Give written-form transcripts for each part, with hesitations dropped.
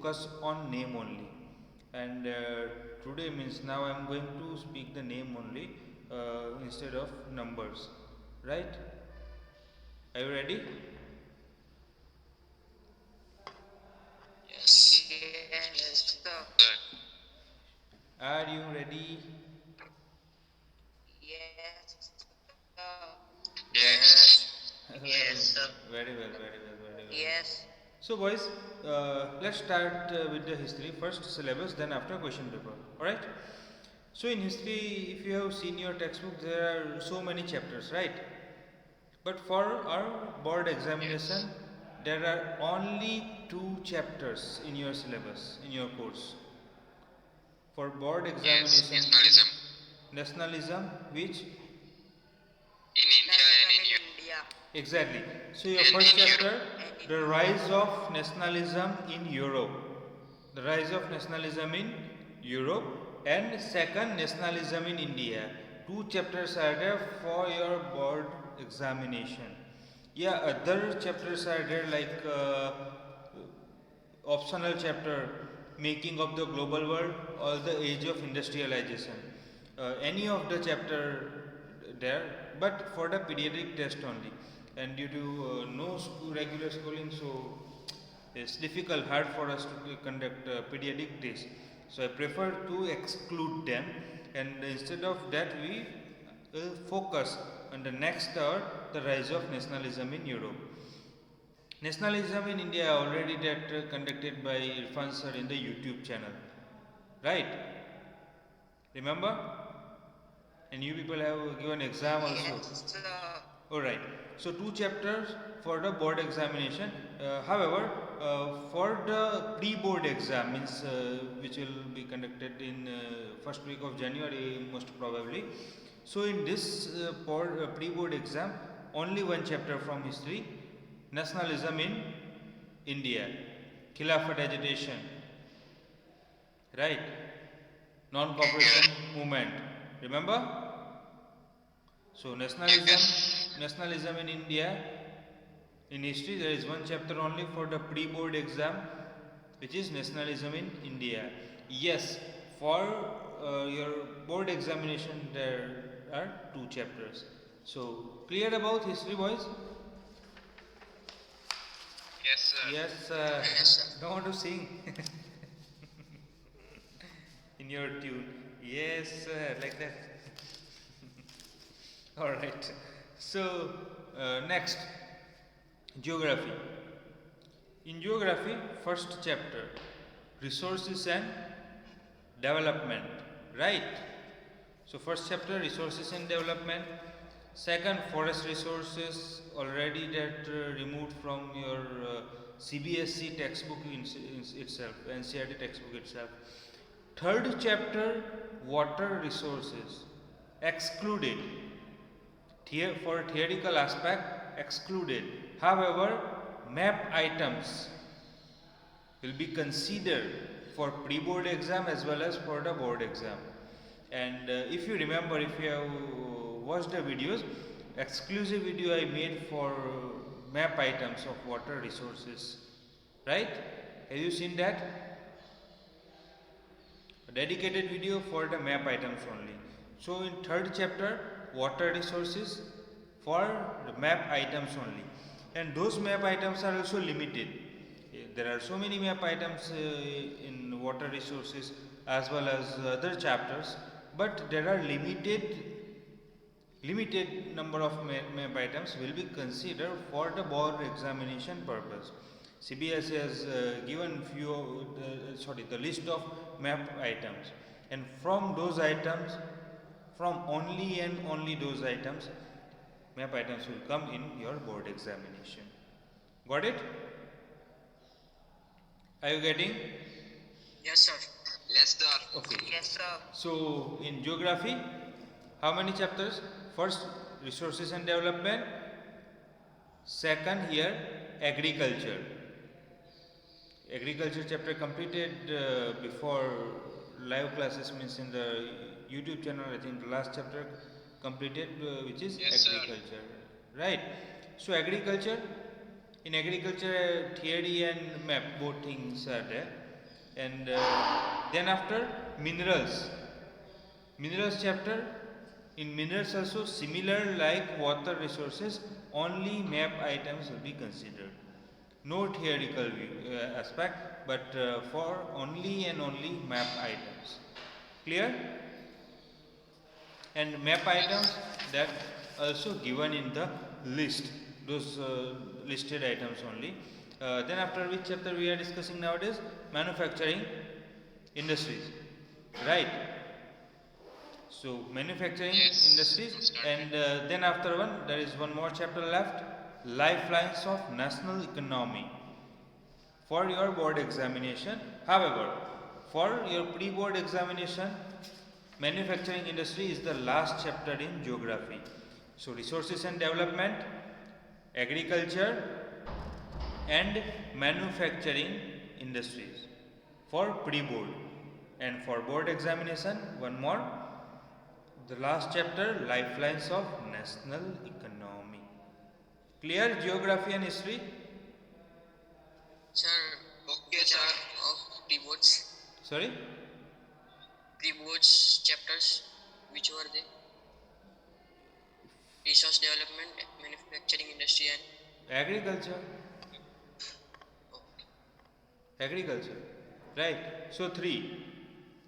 focus on name only. And today means now I am going to speak the name only instead of numbers. Right? Are you ready? Yes. Yes, sir. Are you ready? Yes, sir. Yes. Yes, sir. Very well, very well, very well. Yes. So, boys, let's start with the history first, syllabus, then after question paper. Alright? So, in history, if you have seen your textbook, there are so many chapters, right? But for our board examination, Yes. there are only two chapters in your syllabus, in your course. For board Yes, examination, nationalism. nationalism, which In India and in India. exactly. So your And first in chapter, Europe. the rise of nationalism in Europe. The rise of nationalism in Europe, and second, nationalism in India. Two chapters are there for your board examination. Yeah, other chapters are there like optional chapter, making of the global world or the age of industrialization. Any of the chapter there, but for the pediatric test only. And due to no regular schooling, so it's difficult, hard for us to conduct pediatric tests. So I prefer to exclude them, and instead of that we focus on the next hour, the rise of nationalism in Europe. Nationalism in India already that conducted by Irfan Sir in the YouTube channel, right? Remember? And you people have given exam also. Yes, sir. Alright. So two chapters for the board examination. However, for the pre-board exam, means which will be conducted in first week of January most probably. So in this pre-board exam, only one chapter from history, nationalism in India, Khilafat agitation, right? Non-cooperation movement. Remember? So Yes. nationalism in India. In history, there is one chapter only for the pre-board exam, which is nationalism in India. Yes, for your board examination, there are two chapters. So clear about history, boys? Yes, sir. Yes, Yes, sir. don't want to sing in your tune. Yes, like that. All right. So next, geography. In geography, first chapter, resources and development, right? So first chapter, resources and development. Second, forest resources, already that removed from your CBSE textbook itself, NCERT textbook itself. Third chapter, water resources, excluded. For theoretical aspect, excluded. However, map items will be considered for pre-board exam as well as for the board exam. And if you remember, if you have watched the videos, exclusive video I made for map items of water resources, right? Have you seen that? A dedicated video for the map items only. So in third chapter, water resources for the map items only. And those map items are also limited. There are so many map items in water resources as well as other chapters, but there are limited number of map items will be considered for the board examination purpose. CBSE has given the list of map items, and from those items, from only and only those items, map items will come in your board examination. Got it? Are you getting? Yes, sir. Yes, sir. Okay. Yes, sir. So in geography, how many chapters? First, resources and development. Second, here, agriculture. Agriculture chapter completed before live classes, means in the YouTube channel. I think the last chapter completed, which is Yes, sir. agriculture, right? So agriculture, in agriculture, theory and map, both things are there. And then after minerals. Minerals chapter. In minerals also similar like water resources, only map items will be considered. No theoretical aspect, but for only and only map items. Clear? And map items that also given in the list, those listed items only. Then after which chapter we are discussing nowadays? Manufacturing industries, right? So manufacturing industries, and then after one there is one more chapter left, lifelines of national economy for your board examination. However, for your pre-board examination, manufacturing industry is the last chapter in geography. So resources and development, agriculture and manufacturing industries for pre-board, and for board examination one more, the last chapter, lifelines of national economy. Clear geography and history? Sir, okay, sir. Of pre-boards. Sorry? Pre-boards chapters, which were they? Resource development, manufacturing industry, and Agriculture. Agriculture. Right. So 3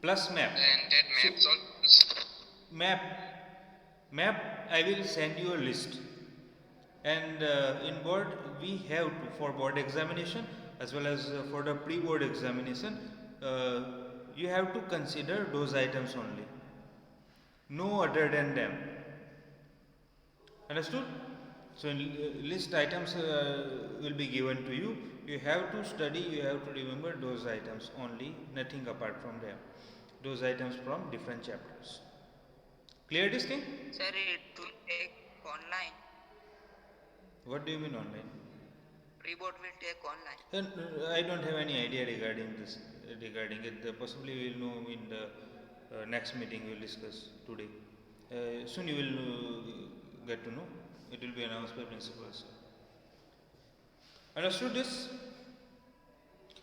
plus map. and that So maps also. map. Map I will send you a list. And in board we have to, for board examination as well as for the pre-board examination, you have to consider those items only, no other than them. Understood? So list items will be given to you. You have to study, you have to remember those items only, nothing apart from them. Those items from different chapters. Clear this thing? Sir, it will take online. What do you mean online? Pre-board will take online. I don't have any idea regarding this. Regarding it, possibly we will know in the next meeting. We will discuss today. Soon you will get to know. It will be announced by principals. Understood this?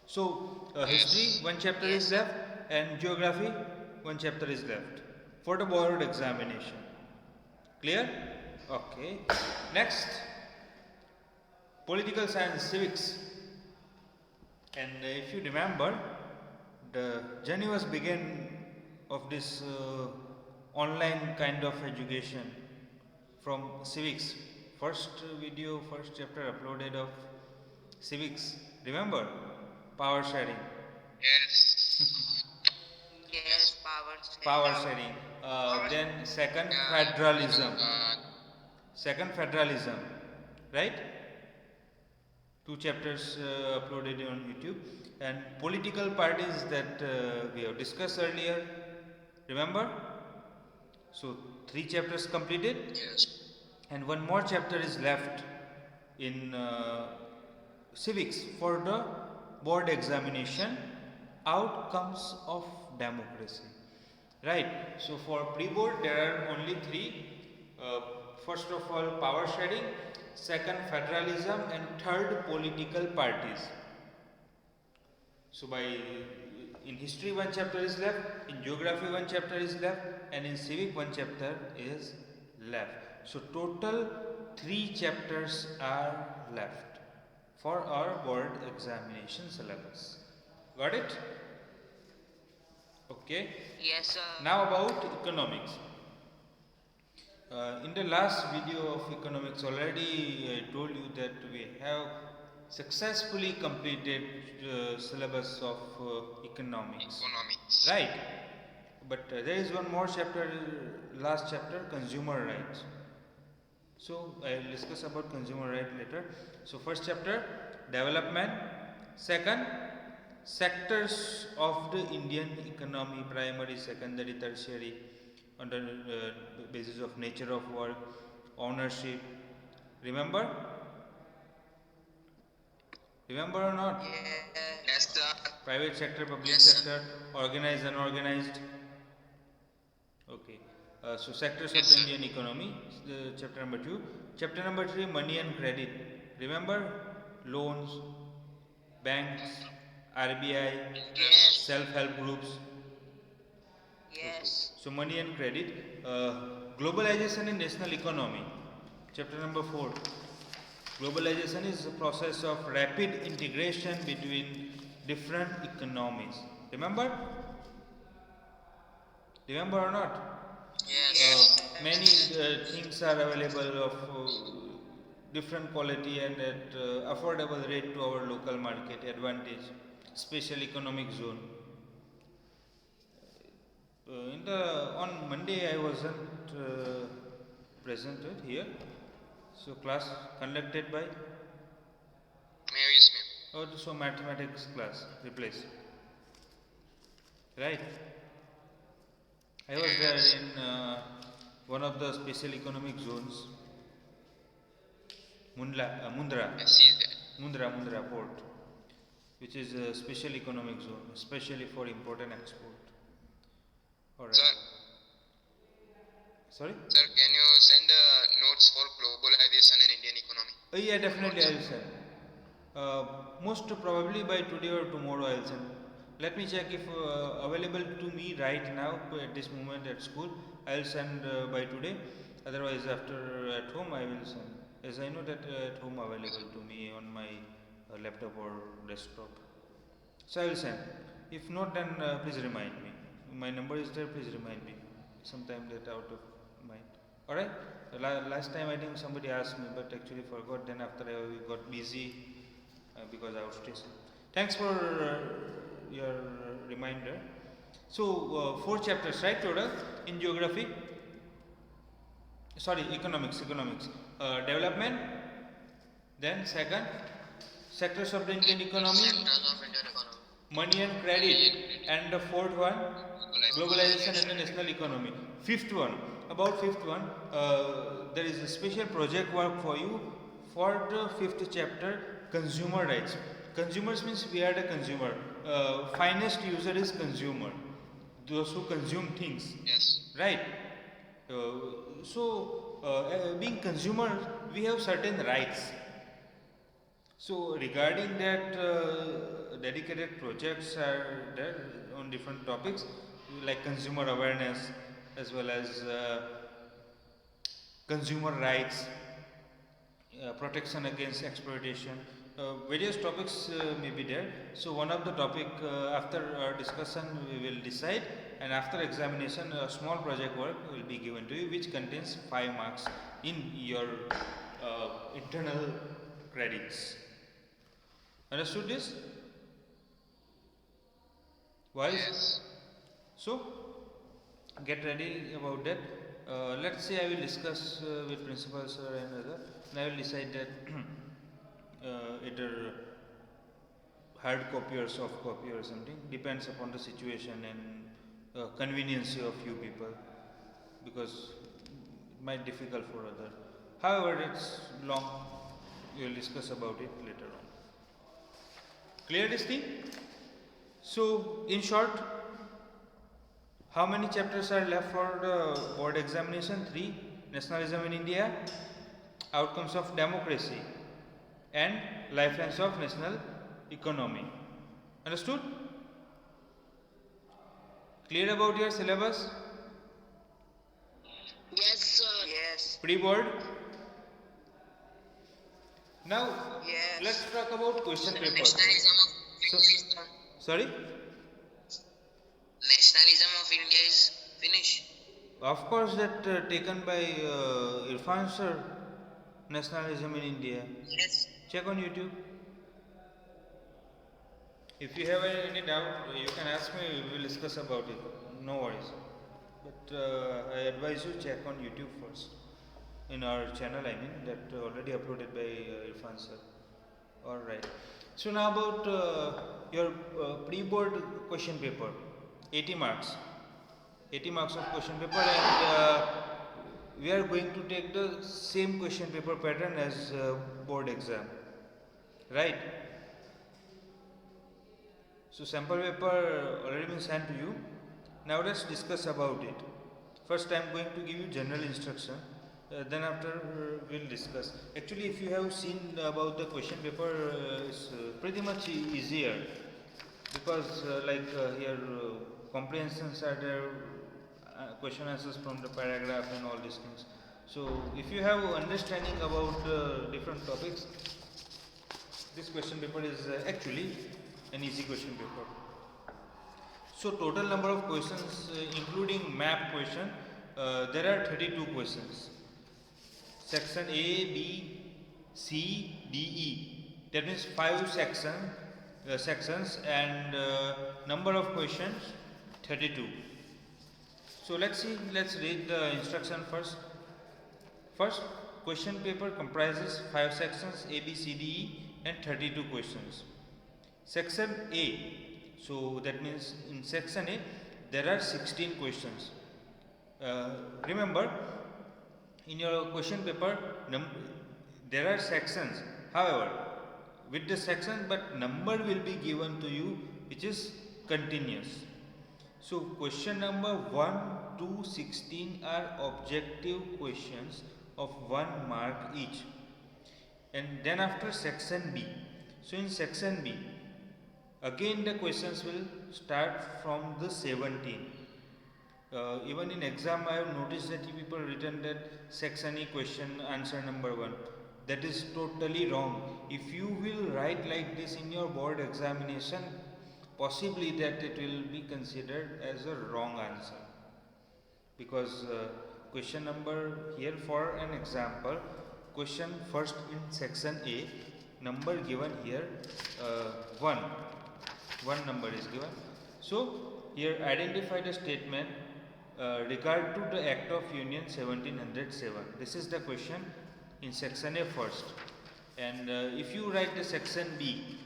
So history, one chapter is left, and geography, one chapter is left for the board examination. Clear? Okay. Next, political science, civics. And if you remember, the journey was began of this online kind of education from civics. First video, first chapter uploaded of civics. Remember? Power sharing. Yes. Yes, power sharing. Power sharing. Then second, federalism. Second, federalism. Right? Two chapters uploaded on YouTube. And political parties that we have discussed earlier. Remember? So 3 chapters completed. Yes. And one more chapter is left in civics for the board examination, outcomes of democracy. Right. So for pre-board there are only 3. First of all, power sharing, second, federalism, and third, political parties. So by in history one chapter is left, in geography one chapter is left, and in civic one chapter is left. So total 3 chapters are left for our board examination syllabus. Got it? Okay. Yes, sir. Now about economics. In the last video of economics already I told you that we have successfully completed syllabus of economics. Right. But there is one more chapter, last chapter, consumer rights. So I will discuss about consumer right later. So first chapter, development. Second, sectors of the Indian economy, primary, secondary, tertiary, on the basis of nature of work, ownership. Remember? Remember or not? Yes, sir. Private sector, public Yes, sir. sector, organized, unorganized. Okay. So sectors Yes, of sir. the Indian economy, chapter number 2. Chapter number 3, money and credit. Remember? Loans, banks, RBI, Yes. self-help groups. Yes. So money and credit, globalization in national economy. Chapter number 4. Globalization is a process of rapid integration between different economies. Remember? Remember or not? Yes. Many things are available of different quality and at affordable rate to our local market advantage. Special economic zone. On Monday I wasn't presented here. So class conducted by Yes, ma'am. so mathematics class replaced. Right. I was there Yes. in one of the special economic zones, Yes, he's there. Mundra port, which is a special economic zone, especially for import and export. Alright. Sir, Sorry? sir, can you send the notes for globalization and Indian economy? Yeah, definitely I will send. Most probably by today or tomorrow I will send. Let me check if available to me right now at this moment at school. I will send by today. Otherwise, after at home I will send. As I know that at home available to me on my laptop or desktop. So I will send. If not, then please remind me. My number is there. Please remind me. Sometime that out of mind. All right. Last time I think somebody asked me, but actually forgot. Then after I got busy because I was stressed. Thanks for your reminder. So 4 chapters, right? Total in geography. Sorry, economics. Development. Then second, sectors of the Indian economy, Sectors of Indian economy. money and credit, and the fourth one, globalization and the national economy. Fifth one, about fifth one, there is a special project work for you for the fifth chapter, consumer rights. Consumers means we are the consumer. Finest user is consumer, those who consume things, Yes. right? Being consumer, we have certain rights. So regarding that, dedicated projects are there on different topics like consumer awareness as well as consumer rights, protection against exploitation. Various topics may be there. So one of the topic after our discussion we will decide, and after examination a small project work will be given to you which contains 5 marks in your internal credits. Understood this? Wise? Yes. So, get ready about that. Let's say I will discuss with principal sir and other, and I will decide that either hard copy or soft copy or something, depends upon the situation and convenience of few people, because it might difficult for other. However, it's long. We will discuss about it later on. Clear this thing? So, in short, how many chapters are left for the board examination? 3. Nationalism in India, outcomes of democracy, and lifelines of national economy. Understood? Clear about your syllabus? Yes, sir. Yes. Pre-board? Now, Yes. let's talk about question paper. Nationalism of So, India is done. sorry? Nationalism of India is finished. Of course, that taken by Irfan Sir, Nationalism in India. Yes. Check on YouTube. If you have any doubt, you can ask me. We will discuss about it. No worries. But I advise you check on YouTube first. In our channel, I mean, that already uploaded by Irfan Sir. All right. So now about your pre-board question paper, 80 marks. 80 marks of question paper, and we are going to take the same question paper pattern as board exam, right? So sample paper already been sent to you. Now let's discuss about it. First I am going to give you general instruction, then after we'll discuss. Actually, if you have seen about the question paper, it's pretty much easier because here comprehensions are there, question answers from the paragraph and all these things. So if you have understanding about different topics, this question paper is actually an easy question paper. So total number of questions including map question, there are 32 questions. Section A, B, C, D, E. That means 5 sections and number of questions 32. So let's read the instruction first. First, question paper comprises 5 sections A, B, C, D, E and 32 questions. Section A. So that means in section A there are 16 questions. Remember, in your question paper there are sections. However, with the section but number will be given to you which is continuous. So question number 1 to 16 are objective questions of 1 mark each. And then after section B. So in section B, again the questions will start from the 17. Even in exam I have noticed that people written that section E question answer number 1. That is totally wrong. If you will write like this in your board examination, possibly that it will be considered as a wrong answer. Because question number here, for an example, question first in section A, number given here 1 number is given. So here identify the statement regard to the Act of Union 1707. This is the question in section A first. And if you write the section B,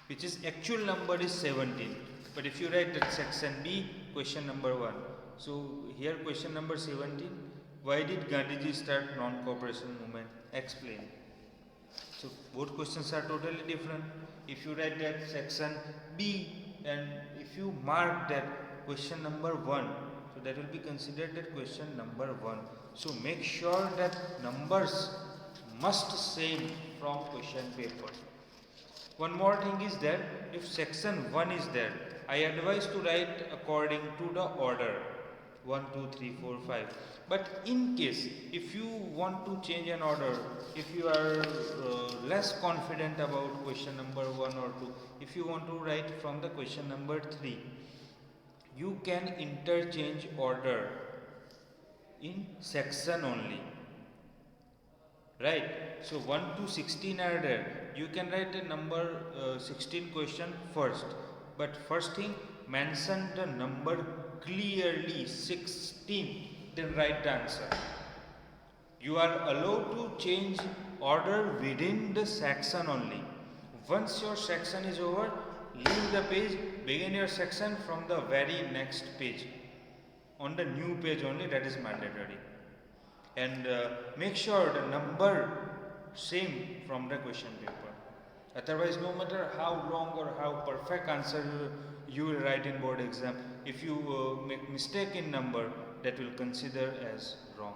which is actual number is 17, but if you write that section B, question number 1. So here question number 17, why did Gandhiji start non-cooperation movement? Explain. So both questions are totally different. If you write that section B and if you mark that question number 1, so that will be considered that question number 1. So make sure that numbers must same from question paper. One more thing is that if section 1 is there, I advise to write according to the order 1, 2, 3, 4, 5. But in case if you want to change an order, if you are less confident about question number 1 or 2, if you want to write from the question number 3, you can interchange order in section only. Right? So 1 to 16 are there. You can write the number 16 question first. But first thing, mention the number clearly 16, then write the answer. You are allowed to change order within the section only. Once your section is over, leave the page, begin your section from the very next page. On the new page only, that is mandatory. And make sure the number same from the question paper. Otherwise, no matter how long or how perfect answer you will write in board exam, if you make mistake in number, that will consider as wrong.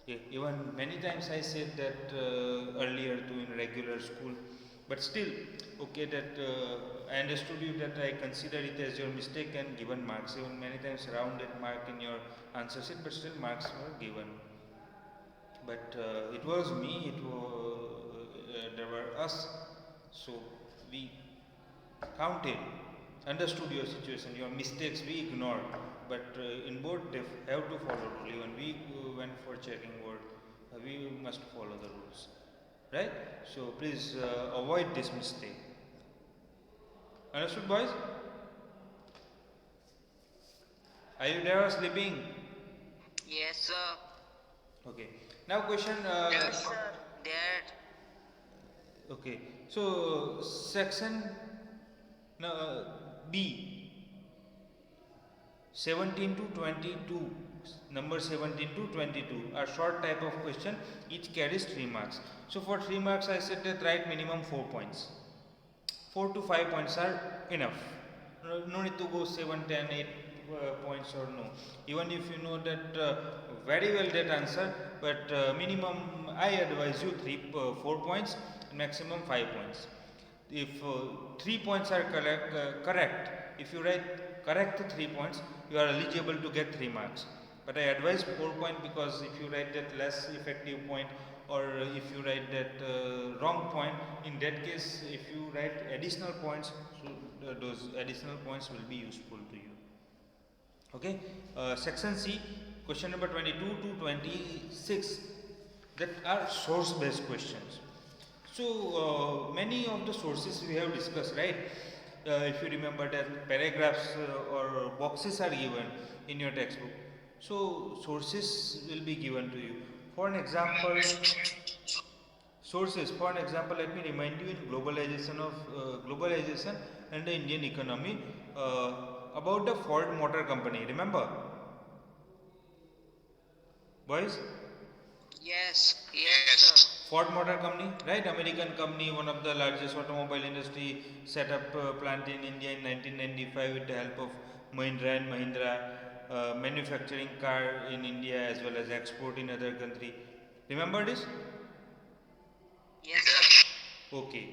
Okay. Even many times I said that earlier too in regular school, but still, okay, that I understood you that I consider it as your mistake and given marks. Even many times rounded mark in your answer sheet, but still marks were given. But it was me, there were us, so we counted, understood your situation, your mistakes we ignored. But in board they have to follow rule. Even we went for checking board, we must follow the rules, right? So please avoid this mistake. Understood, boys? Are you there or sleeping? Yes, sir. Okay. Now question. Yes, sir. Dad. Okay. So section B, 17 to 22, number 17 to 22 are short type of question. Each carries 3 marks. So for 3 marks, I said that write minimum 4 points. 4 to 5 points are enough. No need to go 7, 10, 8 points or no. Even if you know that very well that answer, but minimum I advise you 4 points, maximum 5 points. if 3 points are correct, if you write correct 3 points, you are eligible to get 3 marks. But I advise 4 points, because if you write that less effective point, or if you write that wrong point, in that case, if you write additional points, so those additional points will be useful to you. Okay, section C, question number 22 to 26, that are source based questions. So many of the sources we have discussed, right? If you remember that paragraphs or boxes are given in your textbook, so sources will be given to you. For an example, sources, for an example, let me remind you, in globalization and the Indian economy, about the Ford Motor Company, remember, boys? Yes, sir. Ford Motor Company, right? American company, one of the largest automobile industry, set up plant in India in 1995 with the help of Mahindra and Mahindra, manufacturing car in India as well as export in other country. Remember this? Yes, sir. Okay.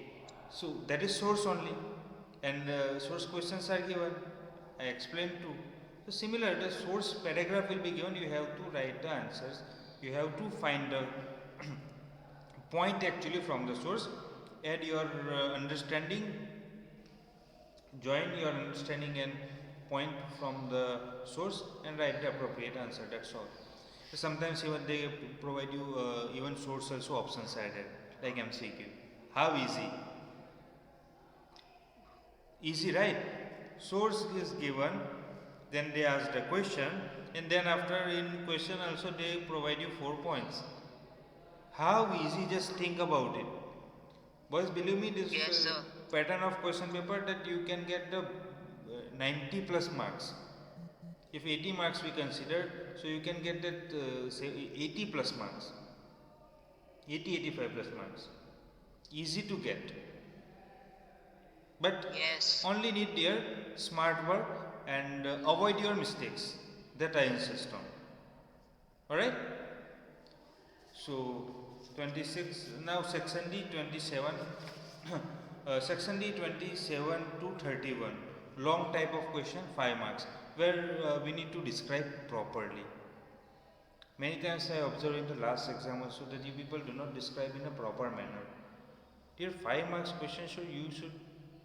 So that is source only, and source questions are given. I explained too. So similar, the source paragraph will be given. You have to write the answers. You have to find the point actually from the source, add your understanding, join your understanding and point from the source, and write the appropriate answer. That's all. Sometimes even they provide you even source also options added, like MCQ. How easy? Easy, right? Source is given, then they ask the question, and then after in question also they provide you 4 points. How easy, just think about it. Boys, believe me, this Yes, sir. pattern of question paper, that you can get the 90 plus marks. If 80 marks we consider, so you can get that say 80 plus marks. 80-85 plus marks. Easy to get. But Yes. only need their smart work and avoid your mistakes. That I insist on. Alright? So 26, now section D 27, section D 27 to 31, long type of question, 5 marks, where we need to describe properly. Many times I observe in the last exam also that you people do not describe in a proper manner. Dear, 5 marks question, so you should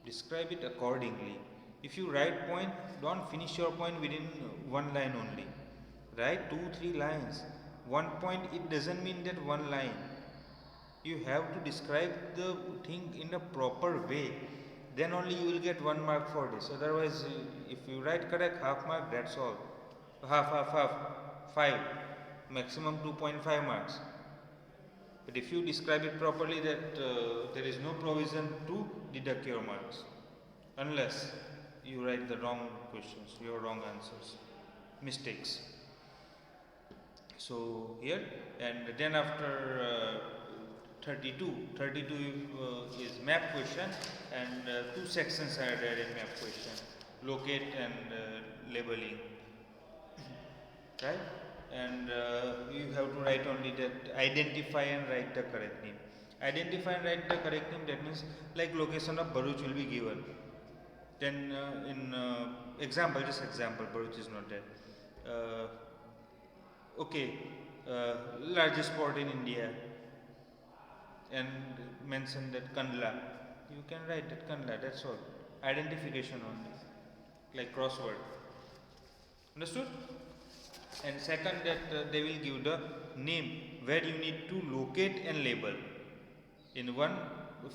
describe it accordingly. If you write point, don't finish your point within one line only. Write 2-3 lines. 1 point, it doesn't mean that 1 line. You have to describe the thing in a proper way. Then only you will get 1 mark for this. Otherwise, if you write correct, half mark, that's all. Half, 5. Maximum 2.5 marks. But if you describe it properly, that there is no provision to deduct your marks. Unless you write the wrong questions, your wrong answers, mistakes. So here, and then after 32 is map question, and 2 sections are there in map question, locate and labeling, right? And you have to write only that, identify and write the correct name. Identify and write the correct name, that means like location of Bharuch will be given. Then in example, just example, Bharuch is not there. Okay, largest port in India, and mention that Kandla. You can write that Kandla, that's all. Identification only, like crossword. Understood? And second, that they will give the name where you need to locate and label. In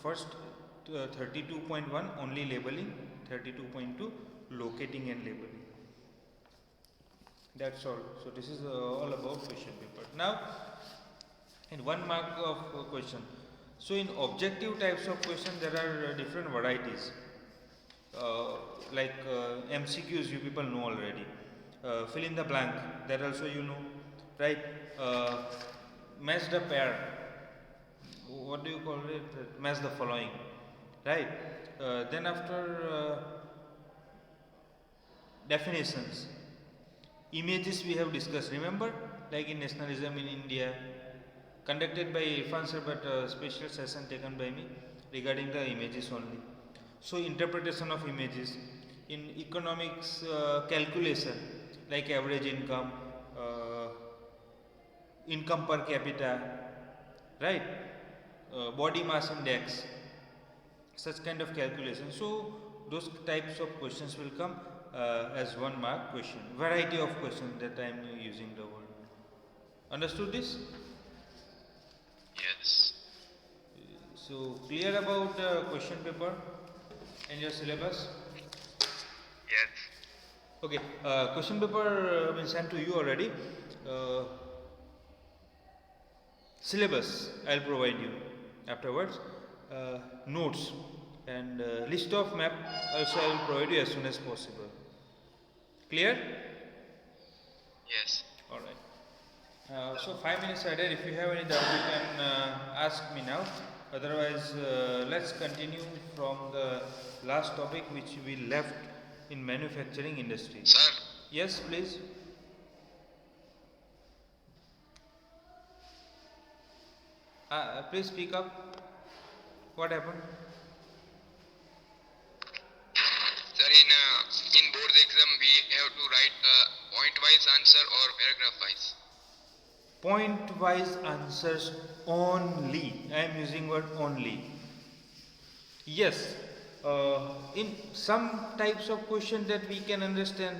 first 32.1 only labeling, 32.2 locating and labeling. That's all. So this is all about question paper. Now, in 1 mark of question. So in objective types of question, there are different varieties. Like MCQs, you people know already. Fill in the blank, that also you know, right? Match the pair. What do you call it? Match the following, right? Then after definitions, images we have discussed. Remember, like in nationalism in India, conducted by Irfan Sir, but special session taken by me. regarding the images only. So interpretation of images in economics, calculation like average income, uh, income per capita, right, body mass index, such kind of calculation. So those types of questions will come as 1 mark question, variety of questions that I am using the word. Understood this? Yes. So clear about question paper and your syllabus? Yes. Okay, question paper been sent to you already. Uh, Syllabus I'll provide you afterwards. Notes and list of map also I will provide you as soon as possible. Clear? Yes. All right. So 5 minutes are there. If you have any doubt, you can ask me now. Otherwise, let's continue from the last topic which we left in manufacturing industry. Sir, Yes, please. Please speak up. What happened? sir, in board exam we have to write point-wise answer or paragraph-wise. Point-wise answers only. I am using word only. Yes, in some types of question that we can understand,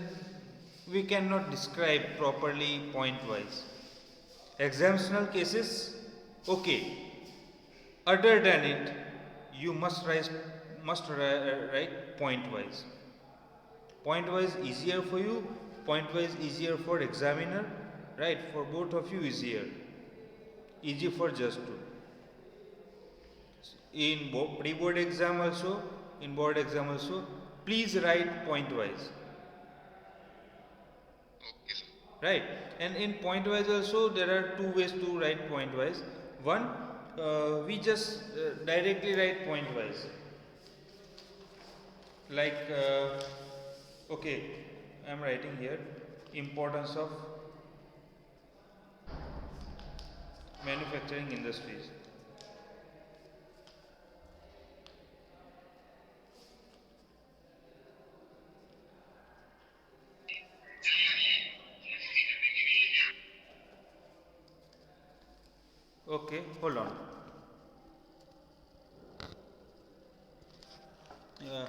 we cannot describe properly point-wise. Examtional cases, okay. Other than it, you must write point-wise. Point-wise easier for you, point-wise easier for examiner, right? For both of you easier, easy for just two. In pre-board exam also, in board exam also, please write point-wise, Okay, sir. right? And in point-wise also, there are two ways to write point-wise. One, we just directly write point-wise, like okay, I am writing here importance of manufacturing industries. Okay, hold on.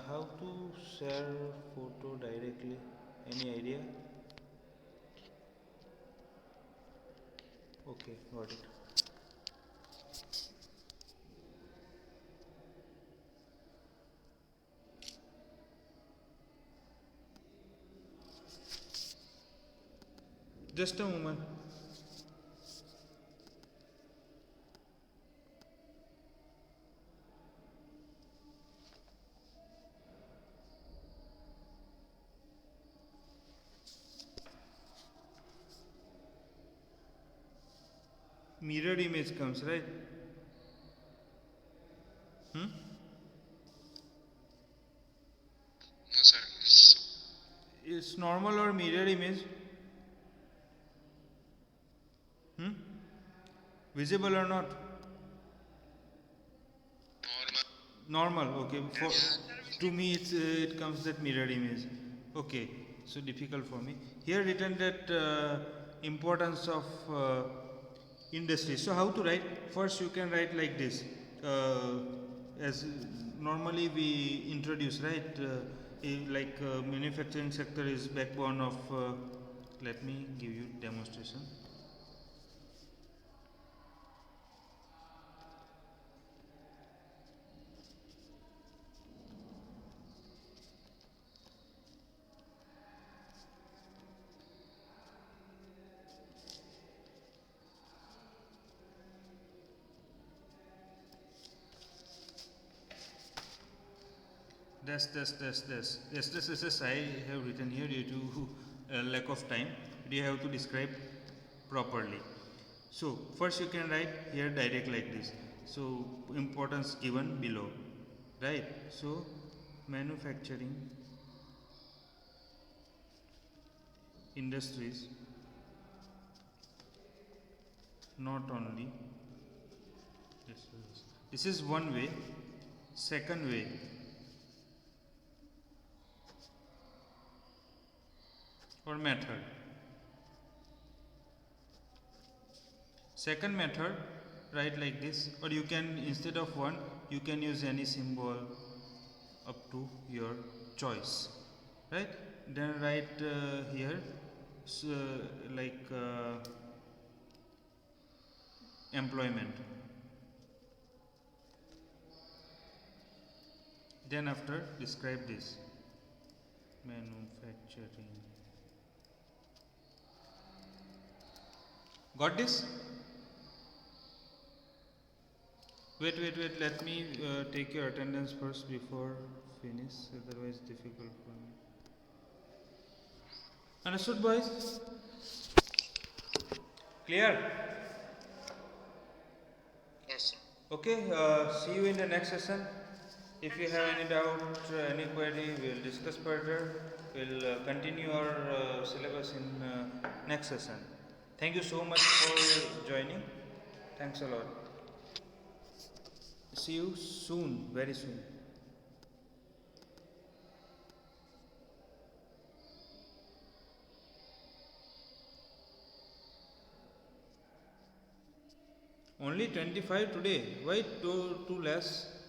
How to share photo directly? Any idea? Okay, got it. Just a moment. Mirror image comes, right? Hmm? No, sir. It's normal or mirror image? Hmm? Visible or not? Normal. Normal, okay. For to me, it comes that mirror image. Okay, so difficult for me. Here written that importance of industry. So how to write? First, you can write like this. As normally we introduce, right? Like manufacturing sector is backbone of. Let me give you demonstration. This I have written here due to lack of time. You have to describe properly. So first you can write here direct like this. So importance given below, right? So manufacturing industries not only this is one way, second way. Or method. Second method, write like this, or you can, instead of 1, you can use any symbol up to your choice, right? Then write here, so, like employment. Then after, describe this, manufacturing. Got this? Wait, let me take your attendance first before finish, otherwise difficult for me. Understood, boys? Clear? Yes, sir. Okay, see you in the next session. If you have any doubt, any query, we'll discuss further. We'll continue our syllabus in next session. Thank you so much for joining. Thanks a lot. See you soon, very soon. Only 25 today. Why too less?